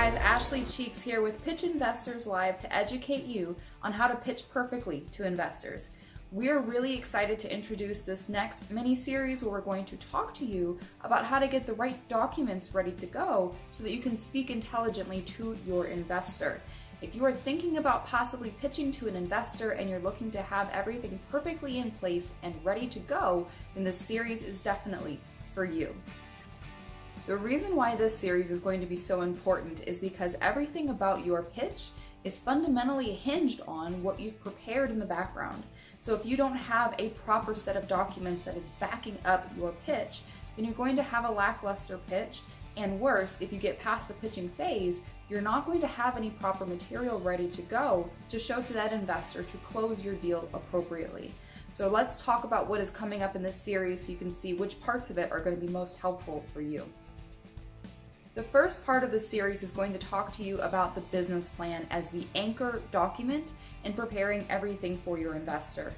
guys, Ashley Cheeks here with Pitch Investors Live to educate you on how to pitch perfectly to investors. We're really excited to introduce this next mini-series where we're going to talk to you about how to get the right documents ready to go so that you can speak intelligently to your investor. If you are thinking about possibly pitching to an investor and you're looking to have everything perfectly in place and ready to go, then this series is definitely for you. The reason why this series is going to be so important is because everything about your pitch is fundamentally hinged on what you've prepared in the background. So if you don't have a proper set of documents that is backing up your pitch, then you're going to have a lackluster pitch, and worse, if you get past the pitching phase, you're not going to have any proper material ready to go to show to that investor to close your deal appropriately. So let's talk about what is coming up in this series so you can see which parts of it are going to be most helpful for you. The first part of the series is going to talk to you about the business plan as the anchor document in preparing everything for your investor.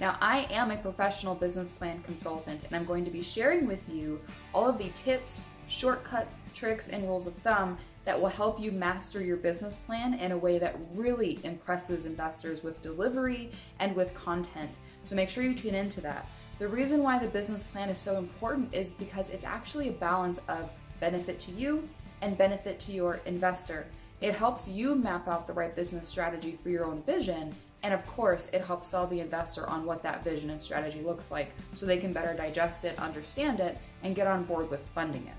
Now, I am a professional business plan consultant, and I'm going to be sharing with you all of the tips, shortcuts, tricks, and rules of thumb that will help you master your business plan in a way that really impresses investors with delivery and with content. So make sure you tune into that. The reason why the business plan is so important is because it's actually a balance of benefit to you and benefit to your investor. It helps you map out the right business strategy for your own vision, and of course, it helps sell the investor on what that vision and strategy looks like so they can better digest it, understand it, and get on board with funding it.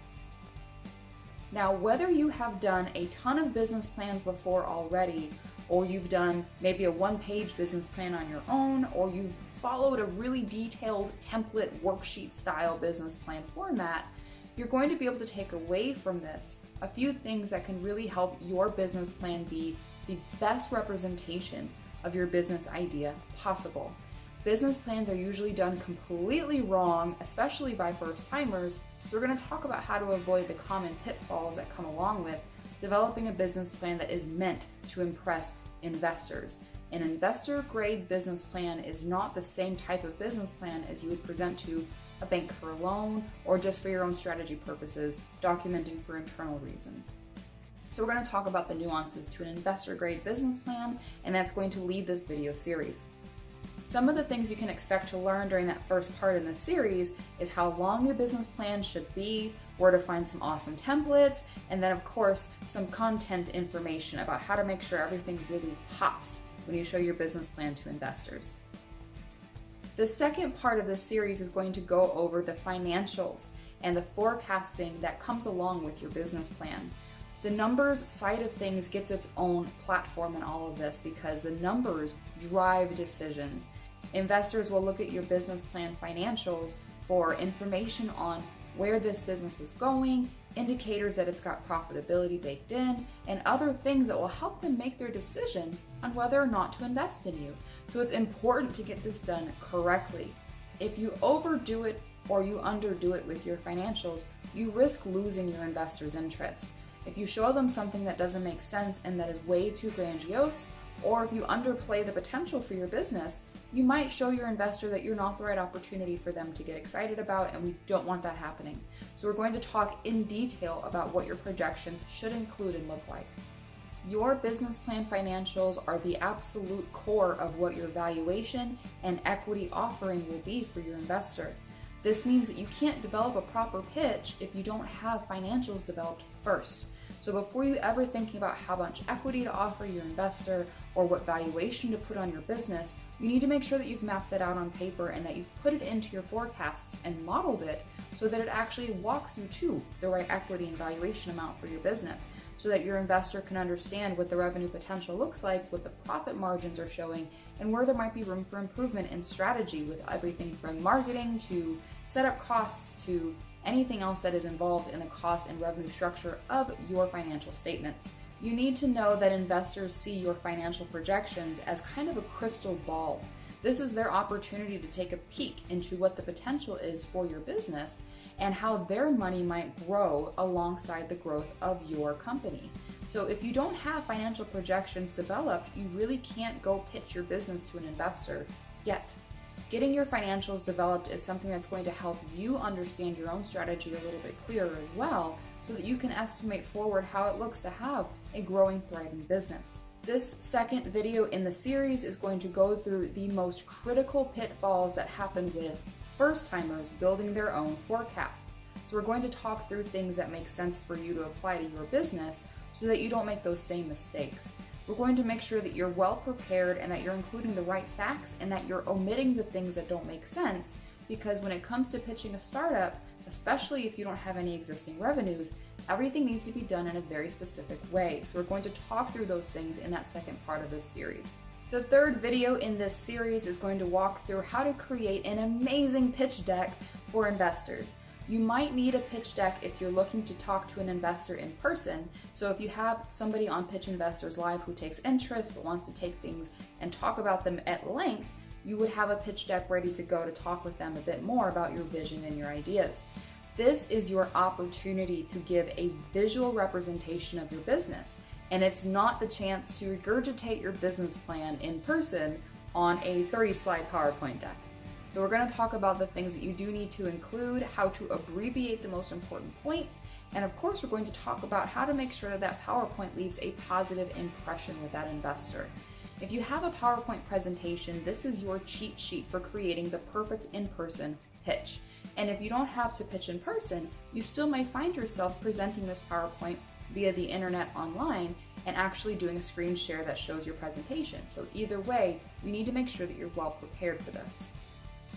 Now, whether you have done a ton of business plans before already, or you've done maybe a one-page business plan on your own, or you've followed a really detailed template worksheet style business plan format, you're going to be able to take away from this a few things that can really help your business plan be the best representation of your business idea possible. Business plans are usually done completely wrong, especially by first-timers, so we're going to talk about how to avoid the common pitfalls that come along with developing a business plan that is meant to impress investors. An investor-grade business plan is not the same type of business plan as you would present to a bank for a loan or just for your own strategy purposes, documenting for internal reasons. So we're going to talk about the nuances to an investor-grade business plan, and that's going to lead this video series. Some of the things you can expect to learn during that first part in the series is how long your business plan should be, where to find some awesome templates, and then of course some content information about how to make sure everything really pops when you show your business plan to investors. The second part of this series is going to go over the financials and the forecasting that comes along with your business plan. The numbers side of things gets its own platform in all of this because the numbers drive decisions. Investors will look at your business plan financials for information on where this business is going, indicators that it's got profitability baked in, and other things that will help them make their decision on whether or not to invest in you. So it's important to get this done correctly. If you overdo it or you underdo it with your financials, you risk losing your investors' interest. If you show them something that doesn't make sense and that is way too grandiose, or if you underplay the potential for your business, you might show your investor that you're not the right opportunity for them to get excited about, and we don't want that happening. So we're going to talk in detail about what your projections should include and look like. Your business plan financials are the absolute core of what your valuation and equity offering will be for your investor. This means that you can't develop a proper pitch if you don't have financials developed first. So before you ever thinking about how much equity to offer your investor or what valuation to put on your business, you need to make sure that you've mapped it out on paper and that you've put it into your forecasts and modeled it so that it actually walks you to the right equity and valuation amount for your business, so that your investor can understand what the revenue potential looks like, what the profit margins are showing, and where there might be room for improvement in strategy with everything from marketing to setup costs to anything else that is involved in the cost and revenue structure of your financial statements. You need to know that investors see your financial projections as kind of a crystal ball. This is their opportunity to take a peek into what the potential is for your business and how their money might grow alongside the growth of your company. So if you don't have financial projections developed, you really can't go pitch your business to an investor yet. Getting your financials developed is something that's going to help you understand your own strategy a little bit clearer as well, so that you can estimate forward how it looks to have a growing, thriving business. This second video in the series is going to go through the most critical pitfalls that happen with first-timers building their own forecasts. So we're going to talk through things that make sense for you to apply to your business so that you don't make those same mistakes. We're going to make sure that you're well prepared and that you're including the right facts and that you're omitting the things that don't make sense, because when it comes to pitching a startup, especially if you don't have any existing revenues, everything needs to be done in a very specific way. So we're going to talk through those things in that second part of this series. The third video in this series is going to walk through how to create an amazing pitch deck for investors. You might need a pitch deck if you're looking to talk to an investor in person. So if you have somebody on Pitch Investors Live who takes interest but wants to take things and talk about them at length, you would have a pitch deck ready to go to talk with them a bit more about your vision and your ideas. This is your opportunity to give a visual representation of your business, and it's not the chance to regurgitate your business plan in person on a 30-slide PowerPoint deck. So we're going to talk about the things that you do need to include, how to abbreviate the most important points, and of course we're going to talk about how to make sure that that PowerPoint leaves a positive impression with that investor. If you have a PowerPoint presentation, this is your cheat sheet for creating the perfect in-person pitch. And if you don't have to pitch in person, you still might find yourself presenting this PowerPoint via the internet online and actually doing a screen share that shows your presentation. So either way, you need to make sure that you're well prepared for this.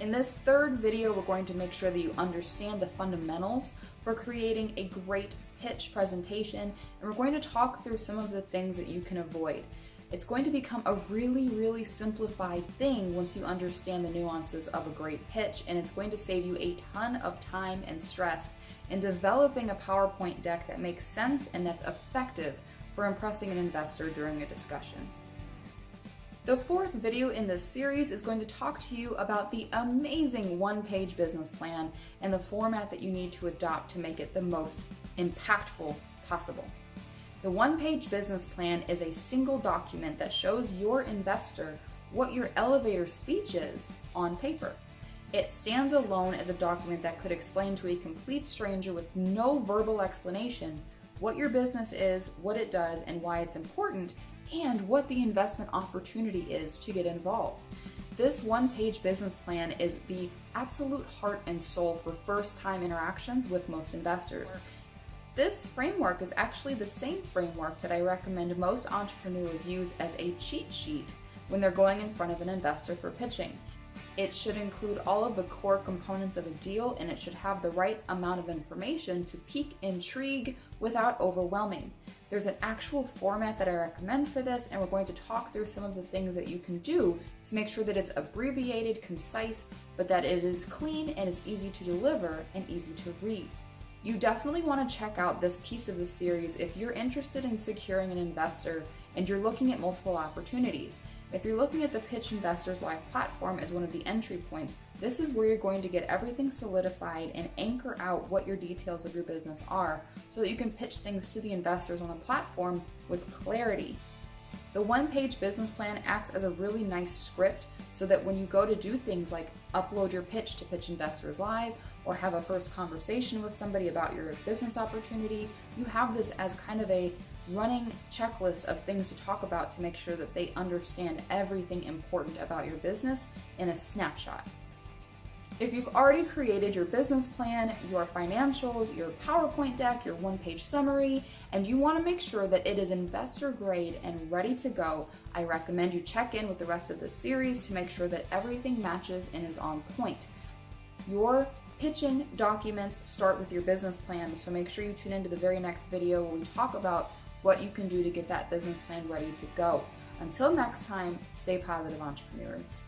In this third video, we're going to make sure that you understand the fundamentals for creating a great pitch presentation, and we're going to talk through some of the things that you can avoid. It's going to become a really simplified thing once you understand the nuances of a great pitch, and it's going to save you a ton of time and stress in developing a PowerPoint deck that makes sense and that's effective for impressing an investor during a discussion. The fourth video in this series is going to talk to you about the amazing one-page business plan and the format that you need to adopt to make it the most impactful possible. The one-page business plan is a single document that shows your investor what your elevator speech is on paper. It stands alone as a document that could explain to a complete stranger with no verbal explanation what your business is, what it does, and why it's important, and what the investment opportunity is to get involved. This one-page business plan is the absolute heart and soul for first-time interactions with most investors. This framework is actually the same framework that I recommend most entrepreneurs use as a cheat sheet when they're going in front of an investor for pitching. It should include all of the core components of a deal, and it should have the right amount of information to pique intrigue without overwhelming. There's an actual format that I recommend for this, and we're going to talk through some of the things that you can do to make sure that it's abbreviated, concise, but that it is clean and is easy to deliver and easy to read. You definitely want to check out this piece of the series if you're interested in securing an investor and you're looking at multiple opportunities. If you're looking at the Pitch Investors Live platform as one of the entry points, this is where you're going to get everything solidified and anchor out what your details of your business are so that you can pitch things to the investors on the platform with clarity. The one-page business plan acts as a really nice script so that when you go to do things like upload your pitch to Pitch Investors Live or have a first conversation with somebody about your business opportunity, you have this as kind of a running checklist of things to talk about to make sure that they understand everything important about your business in a snapshot. If you've already created your business plan, your financials, your PowerPoint deck, your one-page summary, and you want to make sure that it is investor grade and ready to go, I recommend you check in with the rest of the series to make sure that everything matches and is on point. Your pitching documents start with your business plan, so make sure you tune into the very next video where we talk about what you can do to get that business plan ready to go. Until next time, stay positive, entrepreneurs.